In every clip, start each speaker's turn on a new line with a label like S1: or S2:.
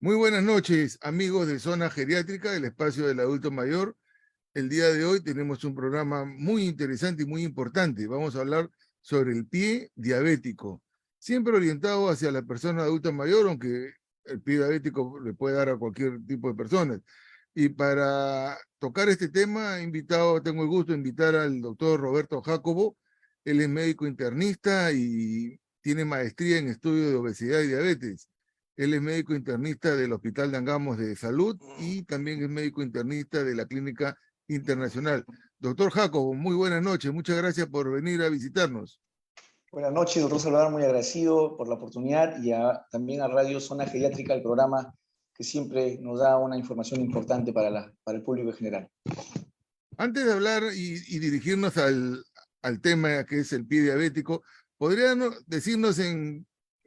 S1: Muy buenas noches, amigos de Zona Geriátrica, el espacio del adulto mayor. El día de hoy tenemos un programa muy interesante y muy importante. Vamos a hablar sobre el pie diabético, siempre orientado hacia la persona adulta mayor, aunque el pie diabético le puede dar a cualquier tipo de personas. Y para tocar este tema, tengo el gusto de invitar al doctor Roberto Jacobo. Él es médico internista y tiene maestría en estudio de obesidad y diabetes. Él es médico internista del Hospital de Angamos de Salud y también es médico internista de la Clínica Internacional. Doctor Jacobo, muy buenas noches. Muchas gracias por venir a visitarnos.
S2: Buenas noches, doctor Salvador, muy agradecido por la oportunidad y también a Radio Zona Geriátrica, el programa que siempre nos da una información importante para el público en general.
S1: Antes de hablar y dirigirnos al tema que es el pie diabético, ¿podrían decirnos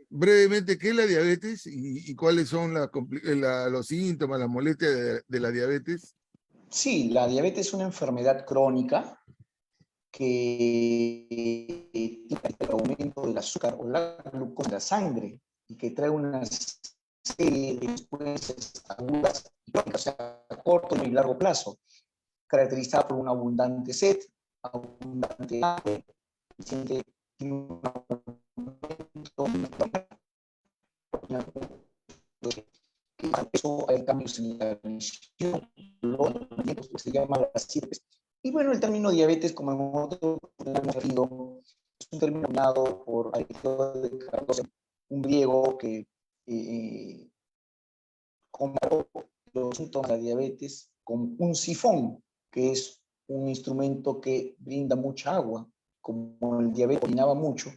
S1: brevemente qué es la diabetes y cuáles son los síntomas, las molestias de la diabetes?
S2: Sí, la diabetes es una enfermedad crónica que tiene el aumento del azúcar o la glucosa en la sangre y que trae una serie de consecuencias agudas y crónicas, o sea, a corto y largo plazo, caracterizada por una abundante sed, abundante hambre, tiene un eso hay cambios en la visión, que se llama la diabetes. Y bueno, el término diabetes, como en otro hemos referido, es un término dado por un griego que comparó los síntomas de la diabetes con un sifón, que es un instrumento que brinda mucha agua. Como el diabetes orinaba mucho,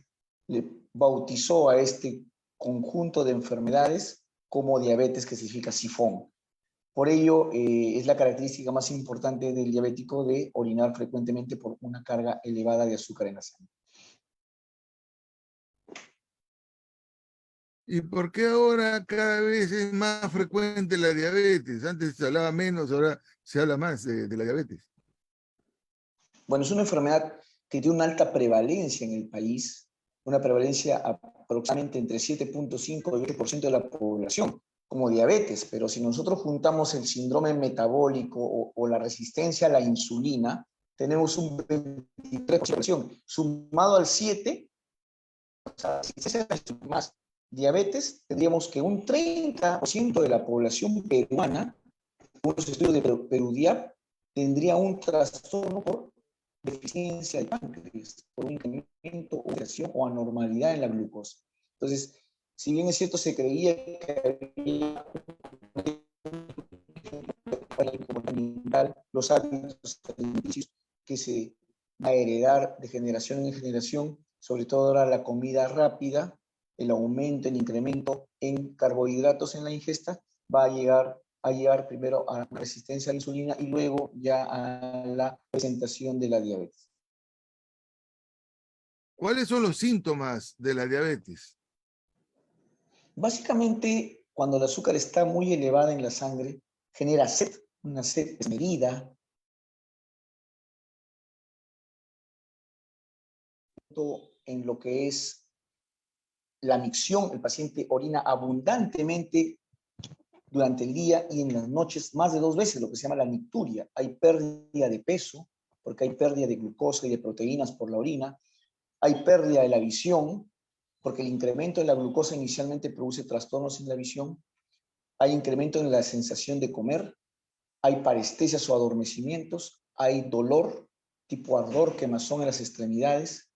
S2: le bautizó a este conjunto de enfermedades como diabetes, que significa sifón. Por ello, es la característica más importante del diabético de orinar frecuentemente por una carga elevada de azúcar en la sangre.
S1: ¿Y por qué ahora cada vez es más frecuente la diabetes? Antes se hablaba menos, ahora se habla más de la diabetes.
S2: Bueno, es una enfermedad que tiene una alta prevalencia en el país, una prevalencia aproximadamente entre 7.5 y 8% de la población, como diabetes, pero si nosotros juntamos el síndrome metabólico o la resistencia a la insulina, tenemos un 23% de población, sumado al 7, o sea, si se hace más diabetes, tendríamos que un 30% de la población peruana, unos estudios de Perudiap, tendría un trastorno por deficiencia del páncreas, por un incremento, alteración o anormalidad en la glucosa. Entonces, si bien es cierto, se creía que había los hábitos alimenticios que se va a heredar de generación en generación, sobre todo ahora la comida rápida, el aumento, el incremento en carbohidratos en la ingesta, va a llegar primero a la resistencia a la insulina y luego ya a la presentación de la diabetes.
S1: ¿Cuáles son los síntomas de la diabetes?
S2: Básicamente, cuando el azúcar está muy elevada en la sangre, genera sed, una sed desmedida, en lo que es la micción, el paciente orina abundantemente durante el día y en las noches más de 2 veces, lo que se llama la nicturia. Hay pérdida de peso, porque hay pérdida de glucosa y de proteínas por la orina. Hay pérdida de la visión, porque el incremento de la glucosa inicialmente produce trastornos en la visión. Hay incremento en la sensación de comer. Hay parestesias o adormecimientos. Hay dolor, tipo ardor, quemazón en las extremidades.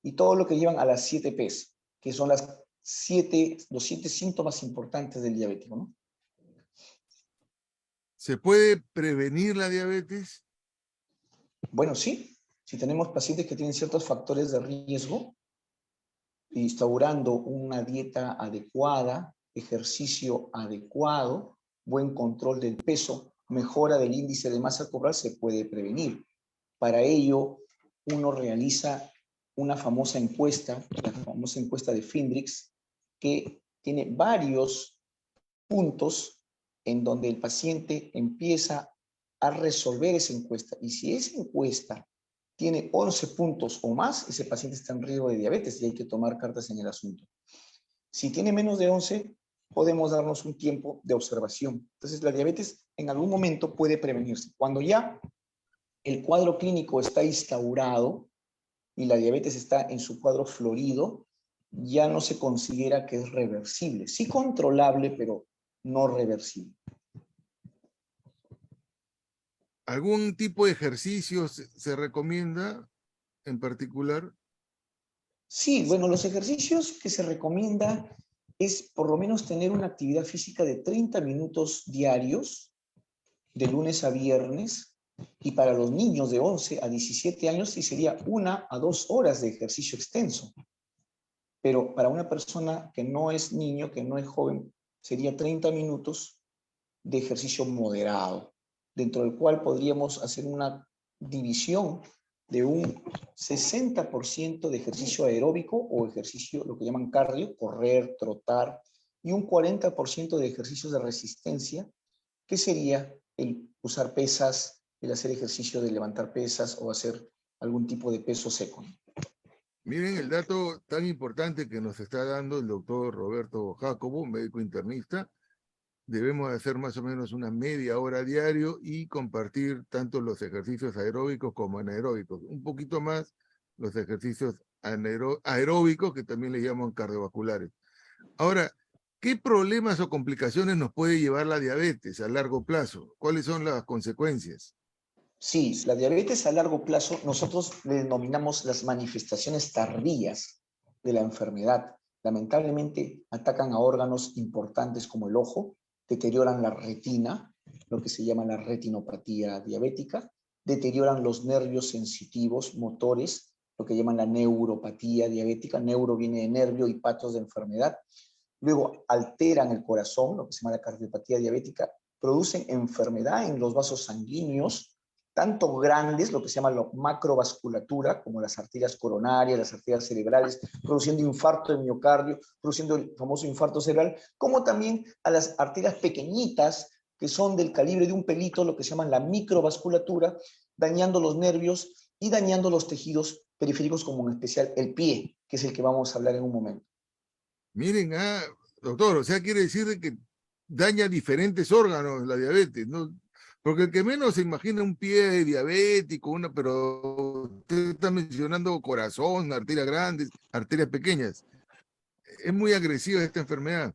S2: Y todo lo que llevan a las 7 P's, que son los 7 síntomas importantes del diabético, ¿no?
S1: ¿Se puede prevenir la diabetes?
S2: Bueno, sí. Si tenemos pacientes que tienen ciertos factores de riesgo, instaurando una dieta adecuada, ejercicio adecuado, buen control del peso, mejora del índice de masa corporal, se puede prevenir. Para ello, uno realiza una famosa encuesta, la famosa encuesta de Findrix, que tiene varios puntos en donde el paciente empieza a resolver esa encuesta. Y si esa encuesta tiene 11 puntos o más, ese paciente está en riesgo de diabetes y hay que tomar cartas en el asunto. Si tiene menos de 11, podemos darnos un tiempo de observación. Entonces, la diabetes en algún momento puede prevenirse. Cuando ya el cuadro clínico está instaurado y la diabetes está en su cuadro florido, ya no se considera que es reversible. Sí controlable, pero no reversible.
S1: ¿Algún tipo de ejercicio se recomienda en particular?
S2: Sí, bueno, los ejercicios que se recomienda es por lo menos tener una actividad física de 30 minutos diarios, de lunes a viernes, y para los niños de 11 a 17 años sí sería 1 a 2 horas de ejercicio extenso. Pero para una persona que no es niño, que no es joven, sería 30 minutos de ejercicio moderado, dentro del cual podríamos hacer una división de un 60% de ejercicio aeróbico o ejercicio, lo que llaman cardio, correr, trotar, y un 40% de ejercicios de resistencia, que sería el usar pesas, el hacer ejercicio de levantar pesas o hacer algún tipo de peso seco.
S1: Miren el dato tan importante que nos está dando el doctor Roberto Jacobo, médico internista. Debemos hacer más o menos una media hora diario y compartir tanto los ejercicios aeróbicos como anaeróbicos. Un poquito más los ejercicios aeróbicos, que también le llaman cardiovasculares. Ahora, ¿qué problemas o complicaciones nos puede llevar la diabetes a largo plazo? ¿Cuáles son las consecuencias?
S2: Sí, la diabetes a largo plazo nosotros le denominamos las manifestaciones tardías de la enfermedad. Lamentablemente atacan a órganos importantes como el ojo, deterioran la retina, lo que se llama la retinopatía diabética, deterioran los nervios sensitivos, motores, lo que llaman la neuropatía diabética. Neuro viene de nervio y patos de enfermedad. Luego alteran el corazón, lo que se llama la cardiopatía diabética, producen enfermedad en los vasos sanguíneos, tanto grandes, lo que se llama la macrovasculatura, como las arterias coronarias, las arterias cerebrales, produciendo infarto de miocardio, produciendo el famoso infarto cerebral, como también a las arterias pequeñitas, que son del calibre de un pelito, lo que se llama la microvasculatura, dañando los nervios y dañando los tejidos periféricos, como en especial el pie, que es el que vamos a hablar en un momento.
S1: Miren, doctor, o sea, quiere decir de que daña diferentes órganos la diabetes, ¿no? Porque el que menos se imagina un pie diabético, pero usted está mencionando corazón, arterias grandes, arterias pequeñas. Es muy agresiva esta enfermedad.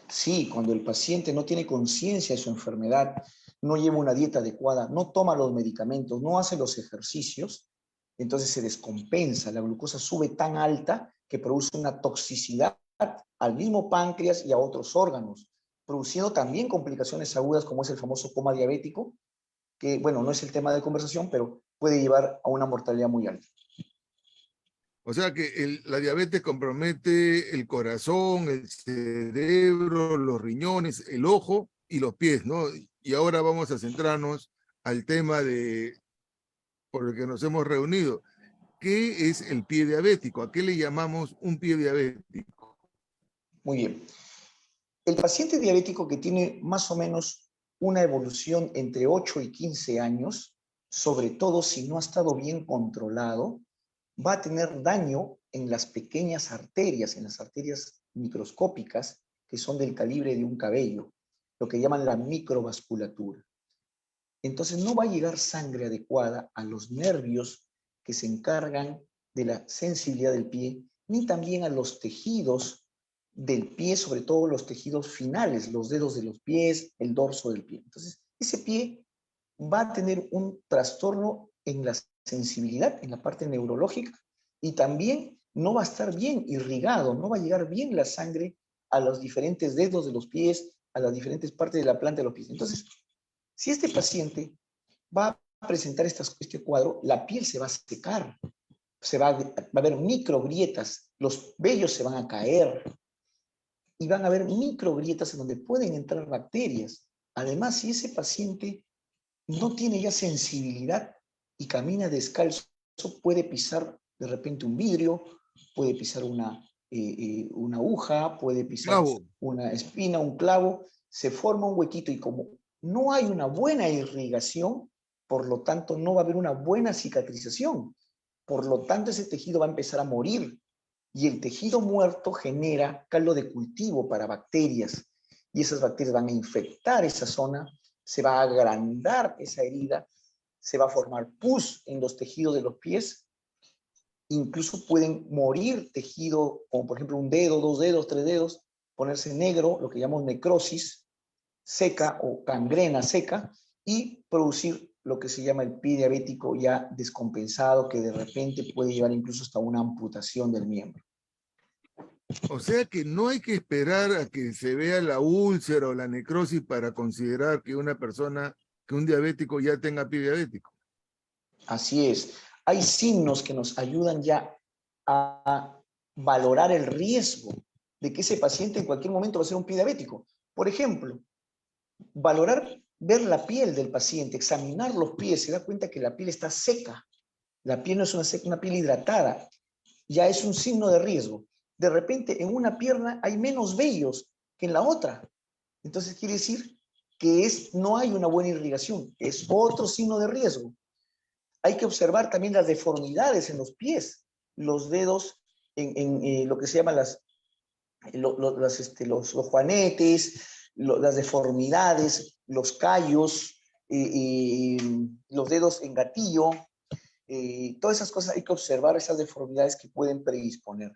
S2: Sí, cuando el paciente no tiene conciencia de su enfermedad, no lleva una dieta adecuada, no toma los medicamentos, no hace los ejercicios, entonces se descompensa, la glucosa sube tan alta que produce una toxicidad al mismo páncreas y a otros órganos, produciendo también complicaciones agudas como es el famoso coma diabético, que bueno, no es el tema de conversación, pero puede llevar a una mortalidad muy alta.
S1: O sea que la diabetes compromete el corazón, el cerebro, los riñones, el ojo y los pies, ¿no? Y ahora vamos a centrarnos al tema por el que nos hemos reunido. ¿Qué es el pie diabético? ¿A qué le llamamos un pie diabético?
S2: Muy bien. El paciente diabético que tiene más o menos una evolución entre 8 y 15 años, sobre todo si no ha estado bien controlado, va a tener daño en las pequeñas arterias, en las arterias microscópicas, que son del calibre de un cabello, lo que llaman la microvasculatura. Entonces no va a llegar sangre adecuada a los nervios que se encargan de la sensibilidad del pie, ni también a los tejidos del pie, sobre todo los tejidos finales, los dedos de los pies, el dorso del pie. Entonces, ese pie va a tener un trastorno en la sensibilidad, en la parte neurológica, y también no va a estar bien irrigado, no va a llegar bien la sangre a los diferentes dedos de los pies, a las diferentes partes de la planta de los pies. Entonces, si este paciente va a presentar este cuadro, la piel se va a secar, va a haber microgrietas, los vellos se van a caer y van a haber microgrietas en donde pueden entrar bacterias. Además, si ese paciente no tiene ya sensibilidad y camina descalzo, puede pisar de repente un vidrio, puede pisar una aguja, puede pisar
S1: Clavo.
S2: una espina, un clavo, se forma un huequito y como no hay una buena irrigación, por lo tanto no va a haber una buena cicatrización. Por lo tanto ese tejido va a empezar a morir Y el tejido muerto genera caldo de cultivo para bacterias. Y esas bacterias van a infectar esa zona, se va a agrandar esa herida, se va a formar pus en los tejidos de los pies. Incluso pueden morir tejido, como por ejemplo un dedo, 2 dedos, 3 dedos, ponerse negro, lo que llamamos necrosis seca o gangrena seca, y producir lo que se llama el pie diabético ya descompensado, que de repente puede llevar incluso hasta una amputación del miembro.
S1: O sea que no hay que esperar a que se vea la úlcera o la necrosis para considerar que una persona, que un diabético ya tenga pie diabético.
S2: Así es. Hay signos que nos ayudan ya a valorar el riesgo de que ese paciente en cualquier momento va a ser un pie diabético. Por ejemplo, valorar, ver la piel del paciente, examinar los pies, se da cuenta que la piel está seca. La piel no es una piel hidratada. Ya es un signo de riesgo. De repente, en una pierna hay menos vellos que en la otra. Entonces quiere decir que no hay una buena irrigación. Es otro signo de riesgo. Hay que observar también las deformidades en los pies, los dedos, lo que se llama los juanetes, las deformidades, los callos, los dedos en gatillo, todas esas cosas hay que observar, esas deformidades que pueden predisponer.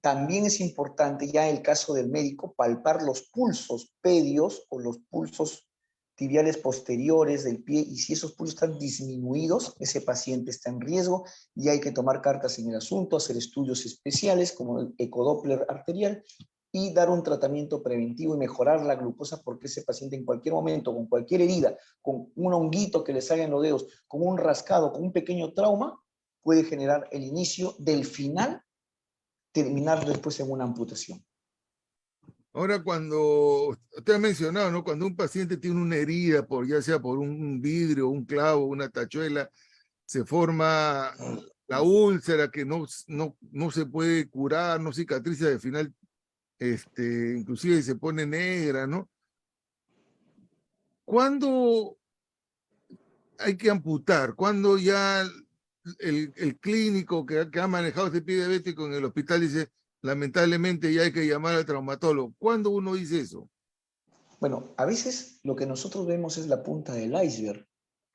S2: También es importante ya en el caso del médico palpar los pulsos pedios o los pulsos tibiales posteriores del pie, y si esos pulsos están disminuidos, ese paciente está en riesgo y hay que tomar cartas en el asunto, hacer estudios especiales como el ecodoppler arterial y dar un tratamiento preventivo y mejorar la glucosa, porque ese paciente en cualquier momento, con cualquier herida, con un honguito que le salga en los dedos, con un rascado, con un pequeño trauma, puede generar el inicio del final, terminar después en una amputación.
S1: Ahora, cuando usted ha mencionado, ¿no? Cuando un paciente tiene una herida, ya sea por un vidrio, un clavo, una tachuela, se forma la úlcera que no se puede curar, no cicatriza, al final, inclusive se pone negra, ¿no? ¿Cuándo hay que amputar? ¿Cuándo ya el clínico que ha manejado este pie diabético en el hospital dice, lamentablemente ya hay que llamar al traumatólogo? ¿Cuándo uno dice eso?
S2: Bueno, a veces lo que nosotros vemos es la punta del iceberg.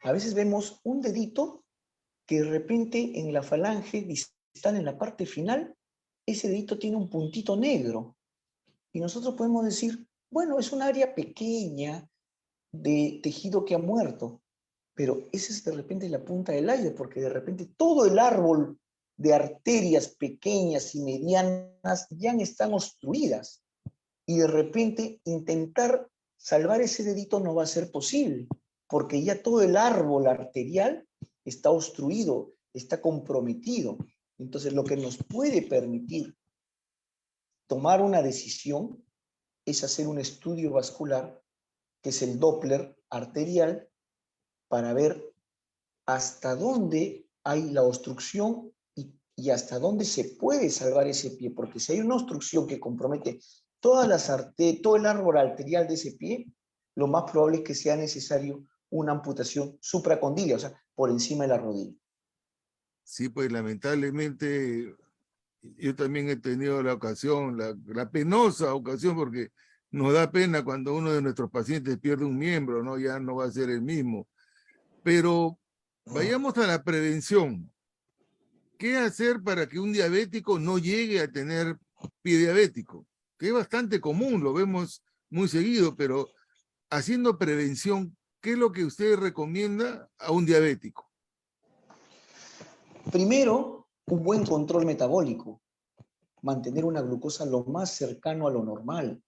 S2: A veces vemos un dedito que de repente en la falange distal, en la parte final, ese dedito tiene un puntito negro. Y nosotros podemos decir, bueno, es un área pequeña de tejido que ha muerto. Pero esa es de repente la punta del iceberg, porque de repente todo el árbol de arterias pequeñas y medianas ya están obstruidas. Y de repente intentar salvar ese dedito no va a ser posible, porque ya todo el árbol arterial está obstruido, está comprometido. Entonces, lo que nos puede permitir tomar una decisión es hacer un estudio vascular, que es el Doppler arterial, para ver hasta dónde hay la obstrucción y hasta dónde se puede salvar ese pie, porque si hay una obstrucción que compromete todo el árbol arterial de ese pie, lo más probable es que sea necesario una amputación supracondilia, o sea, por encima de la rodilla.
S1: Sí, pues lamentablemente yo también he tenido la ocasión, la penosa ocasión, porque nos da pena cuando uno de nuestros pacientes pierde un miembro, ¿no? Ya no va a ser el mismo. Pero vayamos a la prevención. ¿Qué hacer para que un diabético no llegue a tener pie diabético? Que es bastante común, lo vemos muy seguido, pero haciendo prevención, ¿qué es lo que usted recomienda a un diabético?
S2: Primero, un buen control metabólico, mantener una glucosa lo más cercano a lo normal.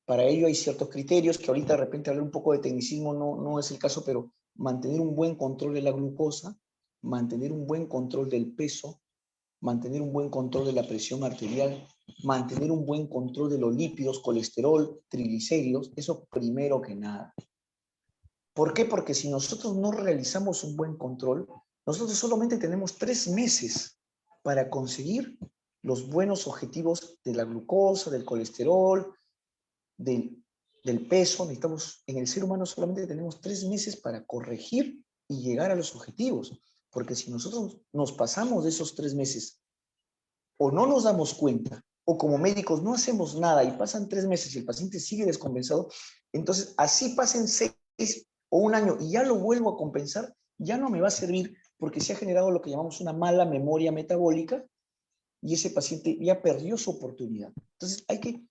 S2: Para ello hay ciertos criterios que ahorita de repente hablar un poco de tecnicismo no es el caso, pero mantener un buen control de la glucosa, mantener un buen control del peso, mantener un buen control de la presión arterial, mantener un buen control de los lípidos, colesterol, triglicéridos, eso primero que nada. ¿Por qué? Porque si nosotros no realizamos un buen control, nosotros solamente tenemos 3 meses para conseguir los buenos objetivos de la glucosa, del colesterol, del peso. Necesitamos, en el ser humano solamente tenemos 3 meses para corregir y llegar a los objetivos, porque si nosotros nos pasamos de esos 3 meses o no nos damos cuenta, o como médicos no hacemos nada y pasan 3 meses y el paciente sigue descompensado, entonces así pasen 6 o un año y ya lo vuelvo a compensar, ya no me va a servir porque se ha generado lo que llamamos una mala memoria metabólica y ese paciente ya perdió su oportunidad. Entonces hay que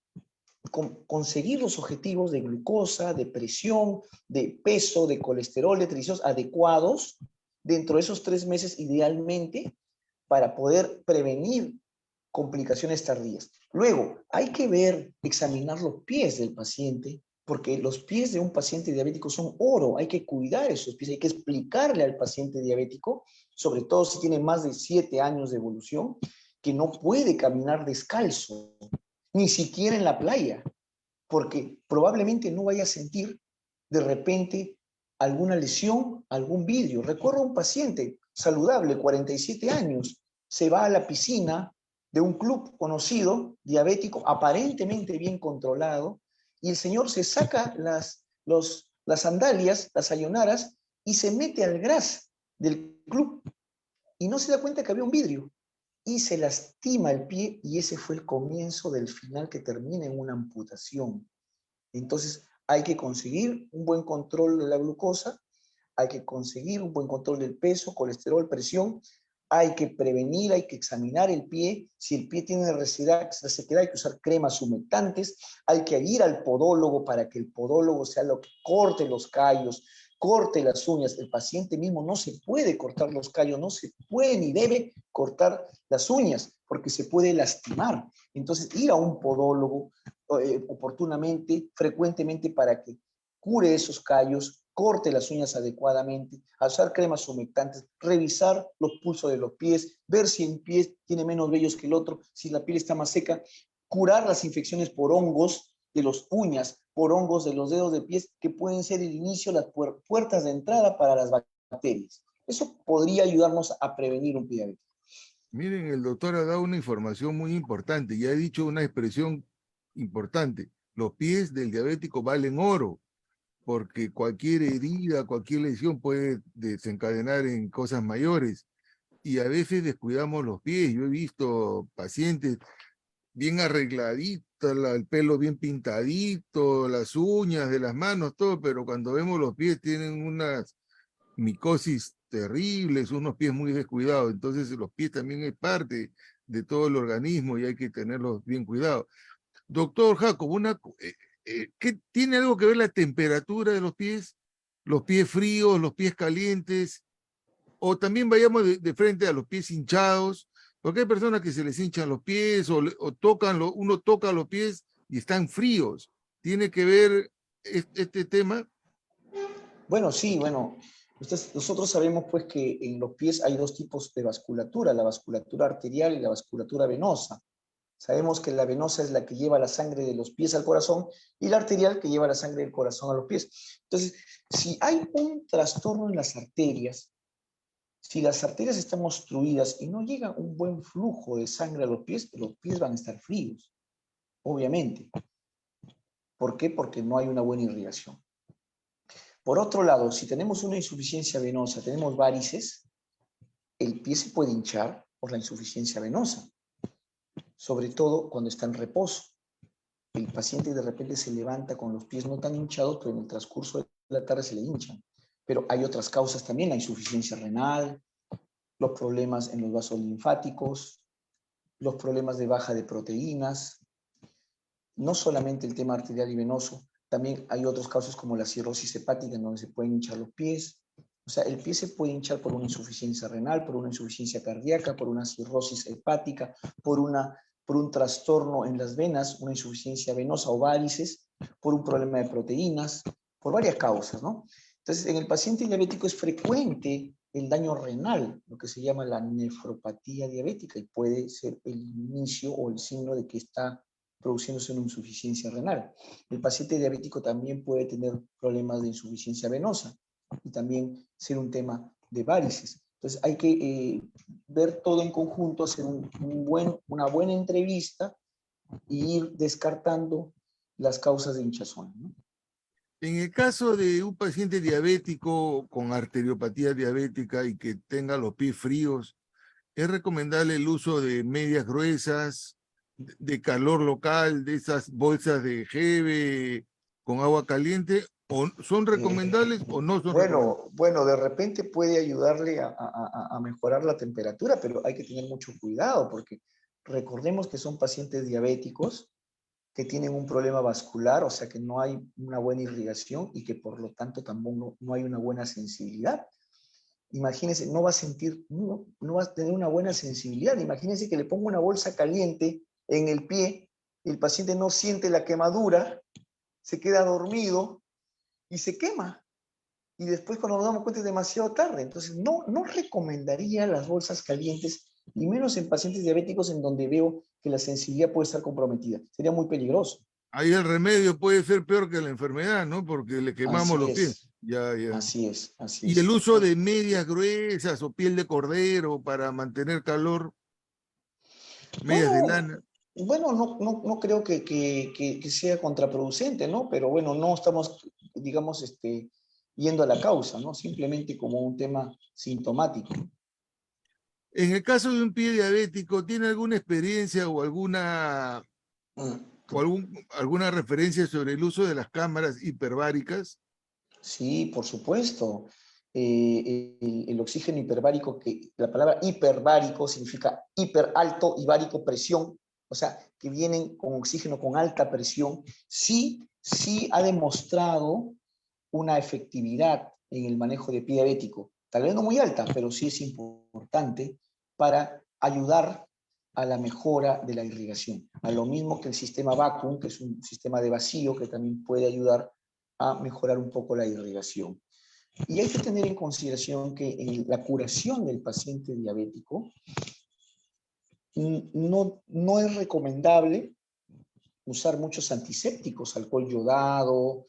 S2: conseguir los objetivos de glucosa, de presión, de peso, de colesterol, de triglicéridos adecuados dentro de esos 3 meses idealmente para poder prevenir complicaciones tardías. Luego, hay que ver, examinar los pies del paciente, porque los pies de un paciente diabético son oro, hay que cuidar esos pies, hay que explicarle al paciente diabético, sobre todo si tiene más de 7 años de evolución, que no puede caminar descalzo, ni siquiera en la playa, porque probablemente no vaya a sentir de repente alguna lesión, algún vidrio. Recuerdo a un paciente saludable, 47 años, se va a la piscina de un club conocido, diabético, aparentemente bien controlado, y el señor se saca las sandalias, las sayonaras, y se mete al gras del club, y no se da cuenta que había un vidrio, y se lastima el pie, y ese fue el comienzo del final que termina en una amputación. Entonces, hay que conseguir un buen control de la glucosa, hay que conseguir un buen control del peso, colesterol, presión, hay que prevenir, hay que examinar el pie. Si el pie tiene resequedad, hay que usar cremas humectantes, hay que ir al podólogo para que el podólogo sea lo que corte los callos, corte las uñas. El paciente mismo no se puede cortar los callos, no se puede ni debe cortar las uñas porque se puede lastimar. Entonces, ir a un podólogo oportunamente, frecuentemente para que cure esos callos, corte las uñas adecuadamente, usar cremas humectantes, revisar los pulsos de los pies, ver si un pie tiene menos vellos que el otro, si la piel está más seca, curar las infecciones por hongos de las uñas, por hongos de los dedos de pies, que pueden ser el inicio, las puertas de entrada para las bacterias. Eso podría ayudarnos a prevenir un pie diabético.
S1: Miren, el doctor ha dado una información muy importante y ha dicho una expresión importante. Los pies del diabético valen oro, porque cualquier herida, cualquier lesión puede desencadenar en cosas mayores. Y a veces descuidamos los pies. Yo he visto pacientes bien arregladitos, el pelo bien pintadito, las uñas de las manos, todo, pero cuando vemos los pies tienen unas micosis terribles, unos pies muy descuidados. Entonces los pies también es parte de todo el organismo y hay que tenerlos bien cuidados. Doctor Jacob, ¿qué tiene algo que ver la temperatura de los pies fríos, los pies calientes? O también vayamos de frente a los pies hinchados, porque hay personas que se les hinchan los pies o uno toca los pies y están fríos. ¿Tiene que ver este tema?
S2: Bueno, sí, bueno, nosotros sabemos pues que en los pies hay dos tipos de vasculatura, la vasculatura arterial y la vasculatura venosa. Sabemos que la venosa es la que lleva la sangre de los pies al corazón y la arterial que lleva la sangre del corazón a los pies. Entonces, si hay un trastorno en las arterias, si las arterias están obstruidas y no llega un buen flujo de sangre a los pies van a estar fríos, obviamente. ¿Por qué? Porque no hay una buena irrigación. Por otro lado, si tenemos una insuficiencia venosa, tenemos varices, el pie se puede hinchar por la insuficiencia venosa, sobre todo cuando está en reposo. El paciente de repente se levanta con los pies no tan hinchados, pero en el transcurso de la tarde se le hinchan. Pero hay otras causas también, la insuficiencia renal, los problemas en los vasos linfáticos, los problemas de baja de proteínas, no solamente el tema arterial y venoso, también hay otros casos como la cirrosis hepática en donde se pueden hinchar los pies. O sea, el pie se puede hinchar por una insuficiencia renal, por una insuficiencia cardíaca, por una cirrosis hepática, por un trastorno en las venas, una insuficiencia venosa o varices, por un problema de proteínas, por varias causas, ¿no? Entonces, en el paciente diabético es frecuente el daño renal, lo que se llama la nefropatía diabética, y puede ser el inicio o el signo de que está produciéndose una insuficiencia renal. El paciente diabético también puede tener problemas de insuficiencia venosa y también ser un tema de varices. Entonces hay que ver todo en conjunto, hacer una buena entrevista e ir descartando las causas de hinchazón, ¿no?
S1: En el caso de un paciente diabético con arteriopatía diabética y que tenga los pies fríos, ¿Es recomendable el uso de medias gruesas, de calor local, de esas bolsas de jeve con agua caliente? ¿O son recomendables o no son recomendables?
S2: Bueno, de repente puede ayudarle a mejorar la temperatura, pero hay que tener mucho cuidado porque recordemos que son pacientes diabéticos que tienen un problema vascular, o sea que no hay una buena irrigación y que por lo tanto tampoco no hay una buena sensibilidad. Imagínense, no va a sentir, no va a tener una buena sensibilidad. Imagínense que le pongo una bolsa caliente en el pie, el paciente no siente la quemadura, se queda dormido y se quema. Y después cuando nos damos cuenta es demasiado tarde. Entonces no recomendaría las bolsas calientes, y menos en pacientes diabéticos en donde veo que la sensibilidad puede estar comprometida. Sería muy peligroso.
S1: Ahí el remedio puede ser peor que la enfermedad, ¿no? Porque le quemamos
S2: Así
S1: los pies.
S2: es,
S1: Ya, ya.
S2: así es, así
S1: Y el
S2: es.
S1: uso de medias gruesas o piel de cordero para mantener calor, medias de
S2: Bueno,
S1: lana.
S2: bueno, no creo que sea contraproducente, ¿no? Pero bueno, no estamos, digamos, yendo a la causa, ¿no? Simplemente como un tema sintomático.
S1: En el caso de un pie diabético, ¿tiene alguna experiencia
S2: Mm.
S1: o alguna referencia sobre el uso de las cámaras hiperbáricas?
S2: Sí, por supuesto. El oxígeno hiperbárico, que la palabra hiperbárico significa hiper alto y bárico presión, o sea, que vienen con oxígeno con alta presión, sí ha demostrado una efectividad en el manejo de pie diabético. Tal vez no muy alta, pero sí es importante para ayudar a la mejora de la irrigación. A lo mismo que el sistema vacuum, que es un sistema de vacío que también puede ayudar a mejorar un poco la irrigación. Y hay que tener en consideración que en la curación del paciente diabético no es recomendable usar muchos antisépticos, alcohol yodado,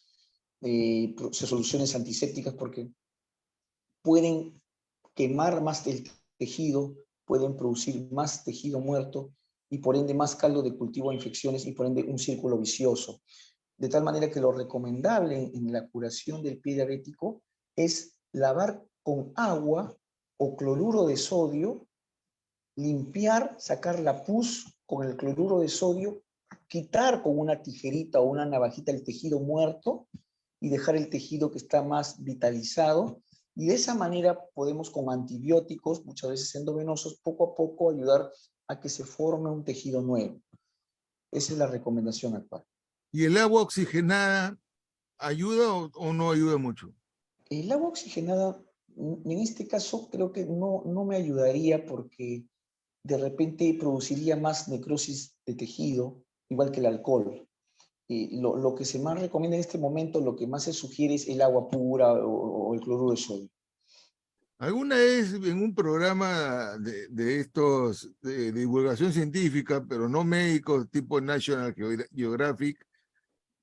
S2: soluciones antisépticas, porque pueden quemar más el tejido, pueden producir más tejido muerto y por ende más caldo de cultivo a infecciones y por ende un círculo vicioso. De tal manera que lo recomendable en la curación del pie diabético es lavar con agua o cloruro de sodio, limpiar, sacar la pus con el cloruro de sodio, quitar con una tijerita o una navajita el tejido muerto y dejar el tejido que está más vitalizado. Y de esa manera podemos con antibióticos, muchas veces endovenosos, poco a poco ayudar a que se forme un tejido nuevo. Esa es la recomendación actual.
S1: ¿Y el agua oxigenada ayuda o no ayuda mucho?
S2: El agua oxigenada, en este caso, creo que no me ayudaría porque de repente produciría más necrosis de tejido, igual que el alcohol. Lo que se más recomienda en este momento, lo que más se sugiere es el agua pura o el cloruro de sodio.
S1: Alguna vez en un programa de estos de divulgación científica, pero no médicos, tipo National Geographic,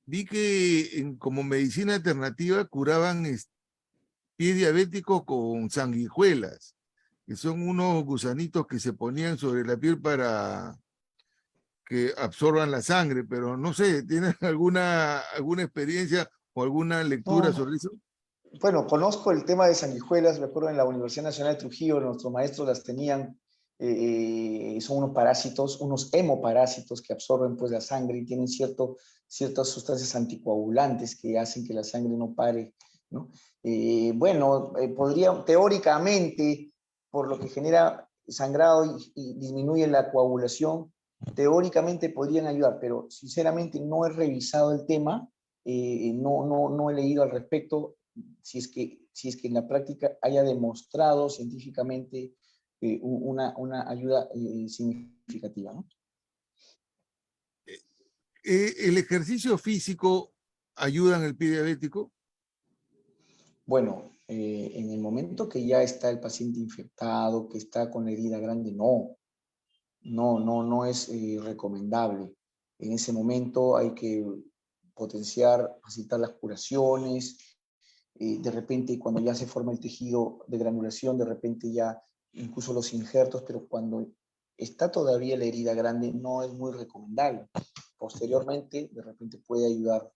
S1: vi que como medicina alternativa curaban pies diabéticos con sanguijuelas, que son unos gusanitos que se ponían sobre la piel para que absorban la sangre, pero no sé, ¿tienes alguna experiencia o alguna lectura
S2: No,
S1: sobre eso?
S2: bueno, conozco el tema de sanguijuelas, me acuerdo en la Universidad Nacional de Trujillo, nuestros maestros las tenían, son unos parásitos, unos hemoparásitos que absorben pues la sangre y tienen ciertas sustancias anticoagulantes que hacen que la sangre no pare, ¿no? Bueno, podría, teóricamente, por lo que genera sangrado y disminuye la coagulación, teóricamente podrían ayudar, pero sinceramente no he revisado el tema, no he leído al respecto si es que en la práctica haya demostrado científicamente una ayuda significativa, ¿no?
S1: ¿El ejercicio físico ayuda en el pie diabético?
S2: Bueno, en el momento que ya está el paciente infectado, que está con la herida grande, no es recomendable. En ese momento hay que potenciar, facilitar las curaciones. De repente, cuando ya se forma el tejido de granulación, de repente ya incluso los injertos, pero cuando está todavía la herida grande, no es muy recomendable. Posteriormente, de repente puede ayudar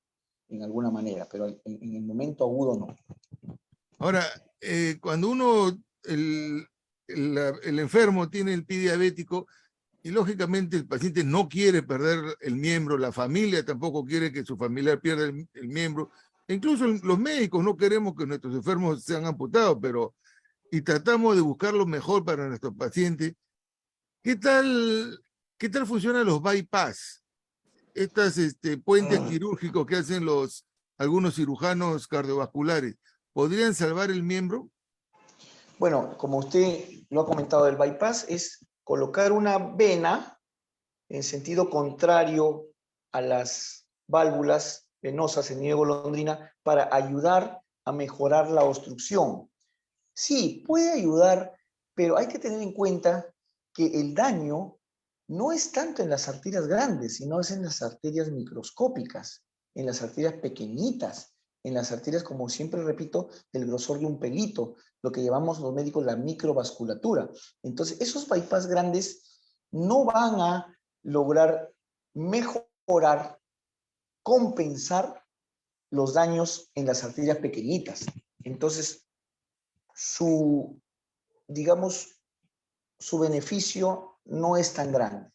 S2: en alguna manera, pero en el momento agudo no.
S1: Ahora, cuando uno, el enfermo tiene el pie diabético y lógicamente el paciente no quiere perder el miembro, la familia tampoco quiere que su familiar pierda el miembro, e incluso los médicos no queremos que nuestros enfermos sean amputados, pero y tratamos de buscar lo mejor para nuestros pacientes. ¿Qué tal, qué tal funcionan los bypass? Estas puentes quirúrgicos que hacen algunos cirujanos cardiovasculares, ¿podrían salvar el miembro?
S2: Bueno, como usted lo ha comentado, el bypass es colocar una vena en sentido contrario a las válvulas venosas en nivel golondrina para ayudar a mejorar la obstrucción. Sí, puede ayudar, pero hay que tener en cuenta que el daño no es tanto en las arterias grandes, sino es en las arterias microscópicas, en las arterias pequeñitas, en las arterias, como siempre repito, del grosor de un pelito, lo que llamamos los médicos la microvasculatura. Entonces, esos bypass grandes no van a lograr mejorar, compensar los daños en las arterias pequeñitas. Entonces, su, digamos, su beneficio no es tan grande.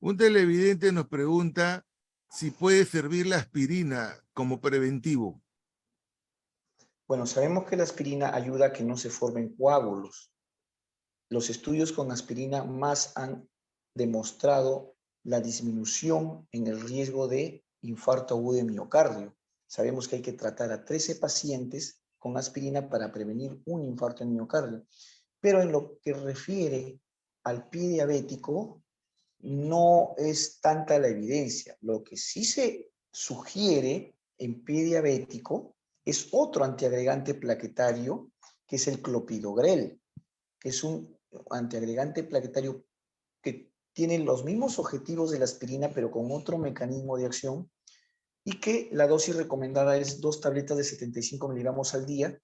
S1: Un televidente nos pregunta si puede servir la aspirina como preventivo.
S2: Bueno, sabemos que la aspirina ayuda a que no se formen coágulos. Los estudios con aspirina más han demostrado la disminución en el riesgo de infarto agudo de miocardio. Sabemos que hay que tratar a 13 pacientes con aspirina para prevenir un infarto de miocardio. Pero en lo que refiere al pie diabético, no es tanta la evidencia. Lo que sí se sugiere en pie diabético es otro antiagregante plaquetario, que es el clopidogrel, que es un antiagregante plaquetario que tiene los mismos objetivos de la aspirina, pero con otro mecanismo de acción, y que la dosis recomendada es 2 tabletas de 75 miligramos al día,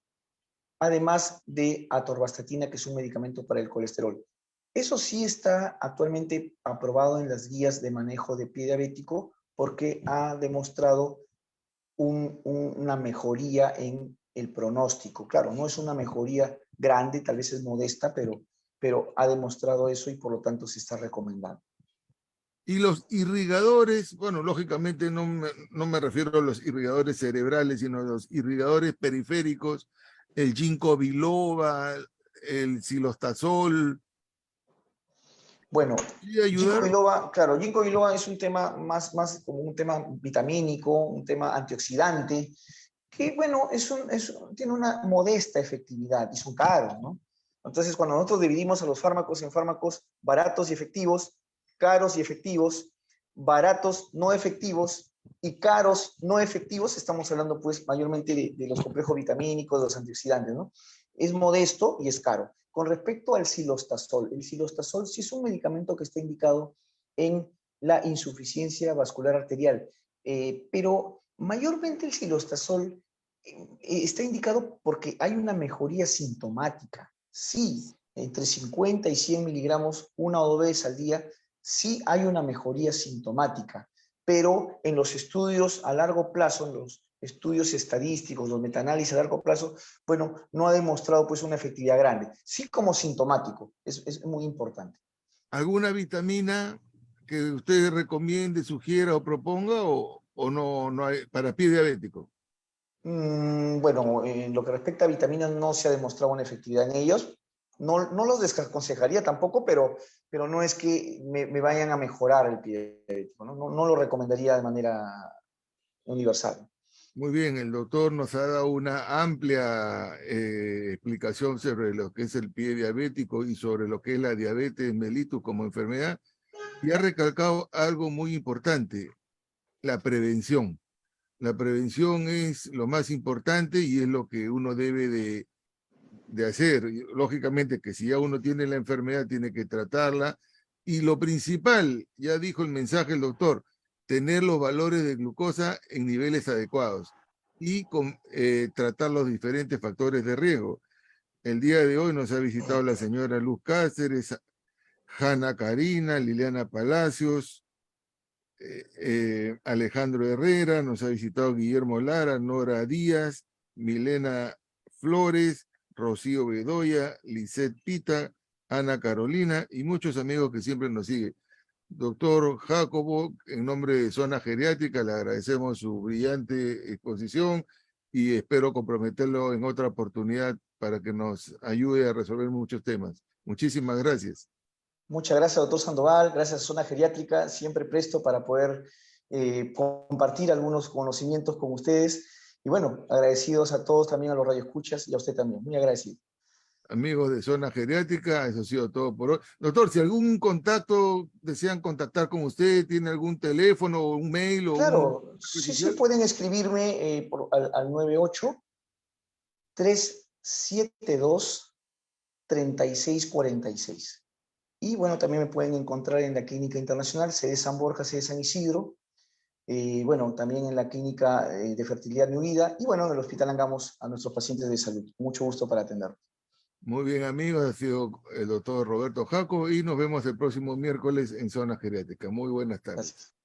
S2: además de atorvastatina, que es un medicamento para el colesterol. Eso sí está actualmente aprobado en las guías de manejo de pie diabético porque ha demostrado una mejoría en el pronóstico. Claro, no es una mejoría grande, tal vez es modesta, pero ha demostrado eso y por lo tanto se está recomendando.
S1: Y los irrigadores, bueno, lógicamente no me refiero a los irrigadores cerebrales, sino a los irrigadores periféricos, el ginkgo biloba, el silostazol,
S2: Bueno,
S1: ¿y
S2: ginkgo
S1: ayudar?
S2: biloba, claro, ginkgo biloba es un tema más como un tema vitamínico, un tema antioxidante, que bueno, tiene una modesta efectividad y son caros, ¿no? Entonces, cuando nosotros dividimos a los fármacos en fármacos baratos y efectivos, caros y efectivos, baratos no efectivos y caros no efectivos, estamos hablando pues mayormente de los complejos vitamínicos, de los antioxidantes, ¿no? Es modesto y es caro. Con respecto al silostazol, el silostazol sí es un medicamento que está indicado en la insuficiencia vascular arterial, pero mayormente el silostazol está indicado porque hay una mejoría sintomática. Sí, entre 50 y 100 miligramos una o dos veces al día, sí hay una mejoría sintomática, pero en los estudios a largo plazo, en los estudios estadísticos, los metaanálisis a largo plazo, bueno, no ha demostrado pues una efectividad grande. Sí como sintomático, es muy importante.
S1: ¿Alguna vitamina que usted recomiende, sugiera o proponga o no hay para pie diabético?
S2: Bueno, en lo que respecta a vitaminas no se ha demostrado una efectividad en ellos. No los desaconsejaría tampoco, pero no es que me vayan a mejorar el pie diabético, ¿no? No lo recomendaría de manera universal.
S1: Muy bien, el doctor nos ha dado una amplia explicación sobre lo que es el pie diabético y sobre lo que es la diabetes mellitus como enfermedad y ha recalcado algo muy importante, la prevención. La prevención es lo más importante y es lo que uno debe de hacer. Lógicamente que si ya uno tiene la enfermedad, tiene que tratarla. Y lo principal, ya dijo el mensaje el doctor, tener los valores de glucosa en niveles adecuados y tratar los diferentes factores de riesgo. El día de hoy nos ha visitado la señora Luz Cáceres, Hanna Karina, Liliana Palacios, Alejandro Herrera, nos ha visitado Guillermo Lara, Nora Díaz, Milena Flores, Rocío Bedoya, Lisette Pita, Ana Carolina y muchos amigos que siempre nos siguen. Doctor Jacobo, en nombre de Zona Geriátrica, le agradecemos su brillante exposición y espero comprometerlo en otra oportunidad para que nos ayude a resolver muchos temas. Muchísimas gracias.
S2: Muchas gracias, doctor Sandoval. Gracias a Zona Geriátrica, siempre presto para poder compartir algunos conocimientos con ustedes. Y bueno, agradecidos a todos, también a los radioescuchas y a usted también. Muy agradecido.
S1: Amigos de Zona Geriátrica, eso ha sido todo por hoy. Doctor, si algún contacto desean contactar con usted, tiene algún teléfono o un mail o un...
S2: Claro, sí pueden escribirme al 98-372-3646. Y bueno, también me pueden encontrar en la Clínica Internacional, sede San Borja, sede San Isidro. Bueno, también en la Clínica de Fertilidad Mi Vida. Y bueno, en el Hospital Angamos a nuestros pacientes de salud. Mucho gusto para atenderlos.
S1: Muy bien, amigos, ha sido el doctor Roberto Jaco y nos vemos el próximo miércoles en Zona Geriátrica. Muy buenas tardes.
S2: Gracias.